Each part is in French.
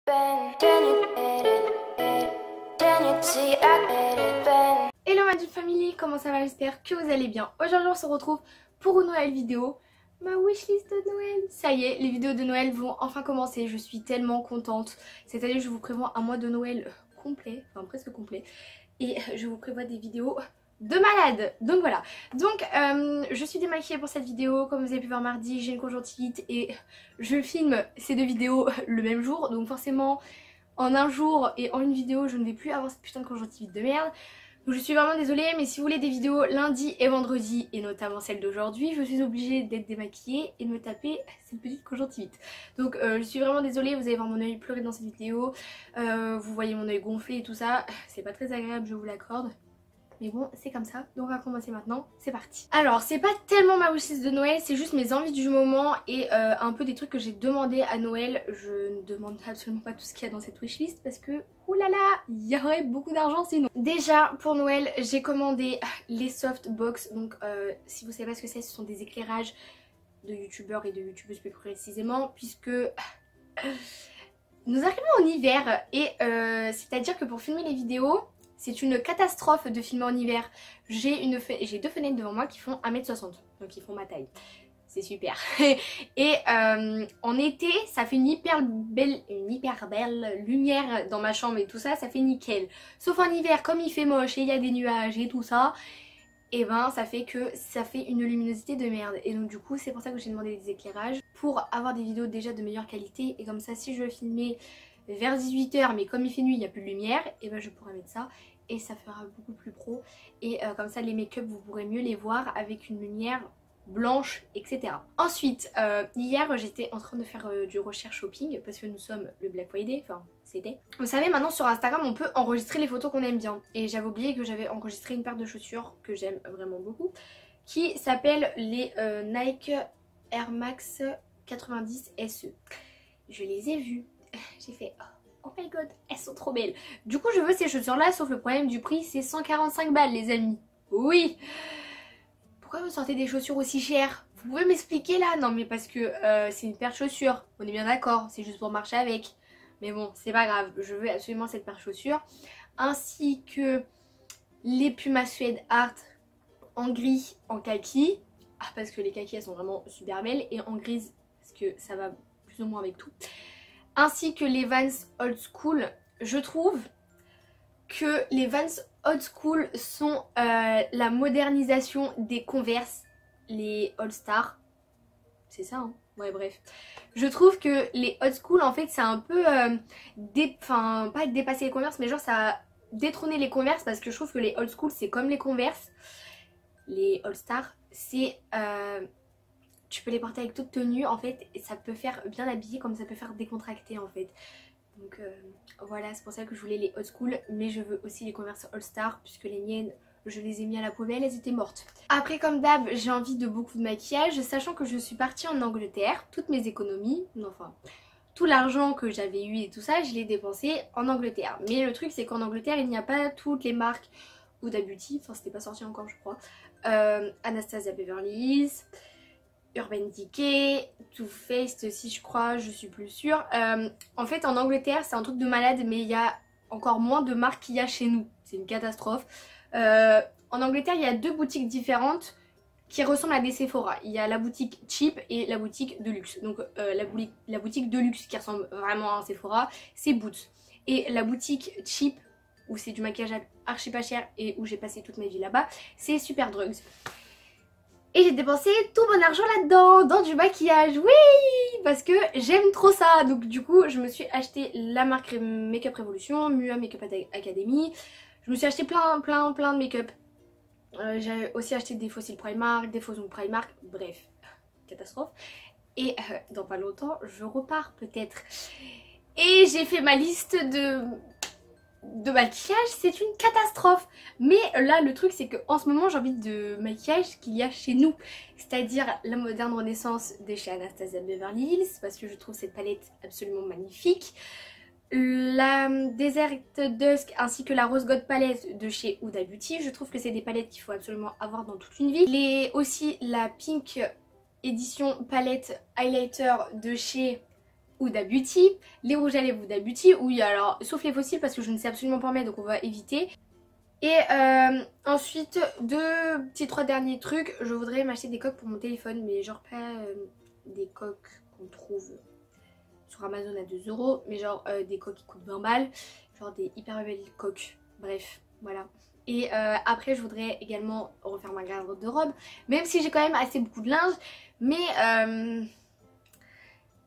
Hello Magic Family, comment ça va? J'espère que vous allez bien. Aujourd'hui on se retrouve pour une nouvelle vidéo, ma wishlist de Noël. Ça y est, les vidéos de Noël vont enfin commencer, je suis tellement contente. Cette année je vous prévois un mois de Noël complet, enfin presque complet. Et je vous prévois des vidéos de malade. Donc voilà, donc je suis démaquillée pour cette vidéo. Comme vous avez pu voir mardi, j'ai une conjonctivite et je filme ces deux vidéos le même jour. Donc forcément en un jour et en une vidéo je ne vais plus avoir cette putain de conjonctivite de merde. Donc je suis vraiment désolée, mais si vous voulez des vidéos lundi et vendredi, et notamment celle d'aujourd'hui, je suis obligée d'être démaquillée et de me taper cette petite conjonctivite. Donc je suis vraiment désolée, vous allez voir mon œil pleurer dans cette vidéo, vous voyez mon œil gonflé et tout ça, c'est pas très agréable, je vous l'accorde. Mais bon, c'est comme ça, donc on va commencer maintenant, c'est parti. Alors, c'est pas tellement ma wishlist de Noël, c'est juste mes envies du moment et un peu des trucs que j'ai demandé à Noël. Je ne demande absolument pas tout ce qu'il y a dans cette wishlist parce que, oulala, il y aurait beaucoup d'argent sinon. Déjà, pour Noël, j'ai commandé les softbox, donc si vous savez pas ce que c'est, ce sont des éclairages de youtubeurs et de youtubeuses plus précisément, puisque nous arrivons en hiver et c'est-à-dire que pour filmer les vidéos, c'est une catastrophe de filmer en hiver. J'ai deux fenêtres devant moi qui font 1m60, donc ils font ma taille. C'est super. Et en été, ça fait une hyper belle lumière dans ma chambre et tout ça, ça fait nickel. Sauf en hiver, comme il fait moche et il y a des nuages et tout ça, et ben ça fait une luminosité de merde. Et donc du coup, c'est pour ça que j'ai demandé des éclairages, pour avoir des vidéos déjà de meilleure qualité. Et comme ça, si je veux filmer vers 18 h, mais comme il fait nuit, il n'y a plus de lumière, et ben je pourrais mettre ça et ça fera beaucoup plus pro. Et comme ça les make-up vous pourrez mieux les voir avec une lumière blanche, etc. Ensuite, hier j'étais en train de faire du recherche shopping parce que nous sommes le Black Friday, enfin c'était. Vous savez, maintenant sur Instagram on peut enregistrer les photos qu'on aime bien. Et j'avais oublié que j'avais enregistré une paire de chaussures que j'aime vraiment beaucoup, qui s'appelle les Nike Air Max 90 SE. Je les ai vues. J'ai fait oh my god, elles sont trop belles. Du coup je veux ces chaussures là, sauf le problème du prix, c'est 145 balles les amis. Oui. Pourquoi vous sortez des chaussures aussi chères? Vous pouvez m'expliquer là? Non mais parce que c'est une paire de chaussures, on est bien d'accord, c'est juste pour marcher avec. Mais bon, c'est pas grave, je veux absolument cette paire de chaussures. Ainsi que les Puma Suede Art en gris, en kaki. Ah, parce que les kakis elles sont vraiment super belles. Et en grise, parce que ça va plus ou moins avec tout. Ainsi que les Vans Old School. Je trouve que les Vans Old School sont la modernisation des Converse, les All Star. C'est ça hein. Ouais bref. Je trouve que les Old School en fait c'est un peu enfin pas dépasser les Converse, mais genre ça a détrôné les Converse, parce que je trouve que les Old School c'est comme les Converse. Les All Star c'est tu peux les porter avec toute tenue en fait, et ça peut faire bien habillé comme ça peut faire décontracté en fait. Donc voilà, c'est pour ça que je voulais les old school, mais je veux aussi les Converse All Star puisque les miennes je les ai mis à la poubelle, elles étaient mortes. Après comme d'hab j'ai envie de beaucoup de maquillage, sachant que je suis partie en Angleterre, toutes mes économies, enfin tout l'argent que j'avais eu et tout ça je l'ai dépensé en Angleterre. Mais le truc c'est qu'en Angleterre il n'y a pas toutes les marques Huda Beauty, enfin c'était pas sorti encore je crois, Anastasia Beverly Hills, Urban Decay, Too Faced aussi je crois, je suis plus sûre. En fait en Angleterre c'est un truc de malade, mais il y a encore moins de marques qu'il y a chez nous. C'est une catastrophe. En Angleterre il y a deux boutiques différentes qui ressemblent à des Sephora. Il y a la boutique cheap et la boutique de luxe. Donc la boutique de luxe qui ressemble vraiment à un Sephora, c'est Boots. Et la boutique cheap, où c'est du maquillage archi pas cher et où j'ai passé toute ma vie là-bas, c'est Superdrugs. Et j'ai dépensé tout mon argent là-dedans, dans du maquillage, oui, parce que j'aime trop ça. Donc du coup, je me suis acheté la marque Make Up Revolution, Mua Makeup Academy. Je me suis acheté plein de make-up. J'ai aussi acheté des fossiles Primark, des faux ongles Primark, bref, catastrophe. Et dans pas longtemps, je repars peut-être. Et j'ai fait ma liste de maquillage, c'est une catastrophe. Mais là le truc c'est que en ce moment j'ai envie de maquillage qu'il y a chez nous, c'est-à-dire la moderne renaissance de chez Anastasia Beverly Hills, parce que je trouve cette palette absolument magnifique. La Desert Dusk ainsi que la Rose Gold palette de chez Huda Beauty, je trouve que c'est des palettes qu'il faut absolument avoir dans toute une vie. Aussi la Pink édition palette highlighter de chez Huda Beauty, les rouges à lèvres Huda Beauty, oui alors sauf les fossiles parce que je ne sais absolument pas en mettre donc on va éviter. Et ensuite, trois derniers trucs, je voudrais m'acheter des coques pour mon téléphone, mais genre pas des coques qu'on trouve sur Amazon à 2 €, mais genre des coques qui coûtent 20 balles, genre des hyper belles coques, bref, voilà. Et après je voudrais également refaire ma garde-robe, même si j'ai quand même assez beaucoup de linge, mais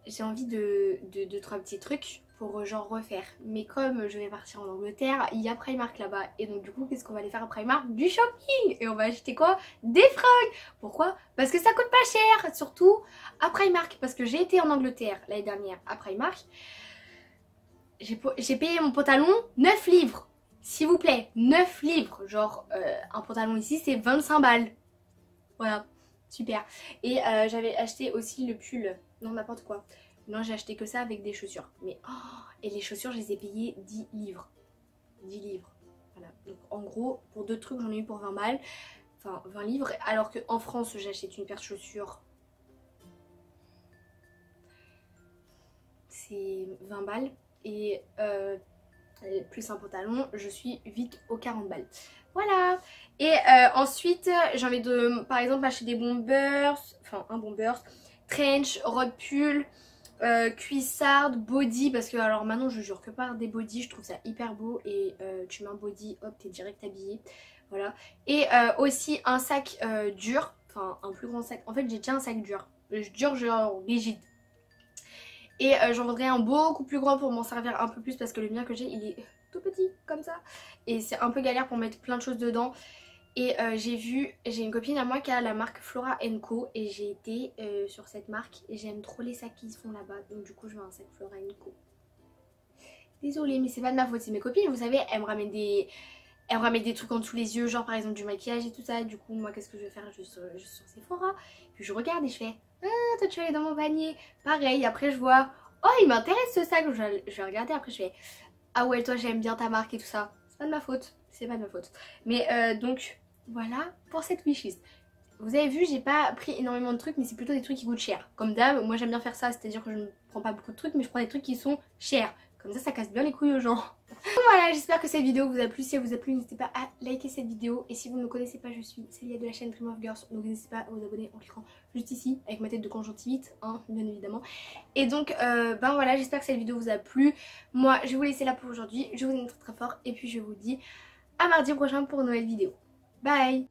j'ai envie de 2-3 petits trucs pour genre refaire. Mais comme je vais partir en Angleterre, il y a Primark là-bas. Et donc du coup, qu'est-ce qu'on va aller faire à Primark? Du shopping. Et on va acheter quoi? Des fringues. Pourquoi? Parce que ça coûte pas cher. Surtout à Primark. Parce que j'ai été en Angleterre l'année dernière à Primark. J'ai payé mon pantalon 9 livres. S'il vous plaît, 9 livres. Genre un pantalon ici c'est 25 balles. Voilà, super. Et j'avais acheté aussi le pull. Non, n'importe quoi. Non, j'ai acheté que ça avec des chaussures. Mais oh, et les chaussures, je les ai payées 10 livres. 10 livres. Voilà. Donc en gros, pour 2 trucs, j'en ai eu pour 20 balles. Enfin, 20 livres. Alors qu'en France, j'achète une paire de chaussures. C'est 20 balles. Et plus un pantalon, je suis vite aux 40 balles. Voilà. Et ensuite, j'ai envie de, par exemple, acheter des bombers. Enfin, un bombers. Trench, robe pull. Cuissarde, body, parce que alors maintenant je jure que par des body, je trouve ça hyper beau et tu mets un body, hop t'es direct habillé, voilà. Et aussi un sac dur, enfin un plus grand sac, en fait j'ai déjà un sac dur genre rigide. Et j'en voudrais un beaucoup plus grand pour m'en servir un peu plus parce que le mien que j'ai il est tout petit comme ça. Et c'est un peu galère pour mettre plein de choses dedans. Et j'ai une copine à moi qui a la marque Flora Co et j'ai été sur cette marque et j'aime trop les sacs qu'ils font là-bas, donc du coup je veux un sac Flora Co. Désolée mais c'est pas de ma faute, c'est mes copines, vous savez, elles me ramènent des trucs en dessous les yeux, genre par exemple du maquillage et tout ça. Du coup moi qu'est-ce que je vais faire? Je suis sur Sephora, puis je regarde et je fais ah toi tu vas aller dans mon panier, pareil. Après je vois oh il m'intéresse ce sac, je vais regarder, après je fais ah ouais toi j'aime bien ta marque et tout ça. C'est pas de ma faute, c'est pas de ma faute. Mais donc voilà pour cette wishlist. Vous avez vu, j'ai pas pris énormément de trucs, mais c'est plutôt des trucs qui coûtent cher. Comme d'hab, moi j'aime bien faire ça, c'est-à-dire que je ne prends pas beaucoup de trucs, mais je prends des trucs qui sont chers. Comme ça casse bien les couilles aux gens. Voilà, j'espère que cette vidéo vous a plu. Si elle vous a plu, n'hésitez pas à liker cette vidéo. Et si vous ne me connaissez pas, je suis Célia de la chaîne Dream of Girls. Donc n'hésitez pas à vous abonner en cliquant juste ici, avec ma tête de conjonctivite, hein, bien évidemment. Et donc, ben voilà, j'espère que cette vidéo vous a plu. Moi, je vais vous laisser là pour aujourd'hui. Je vous aime très très fort. Et puis je vous dis à mardi prochain pour une nouvelle vidéo. Bye!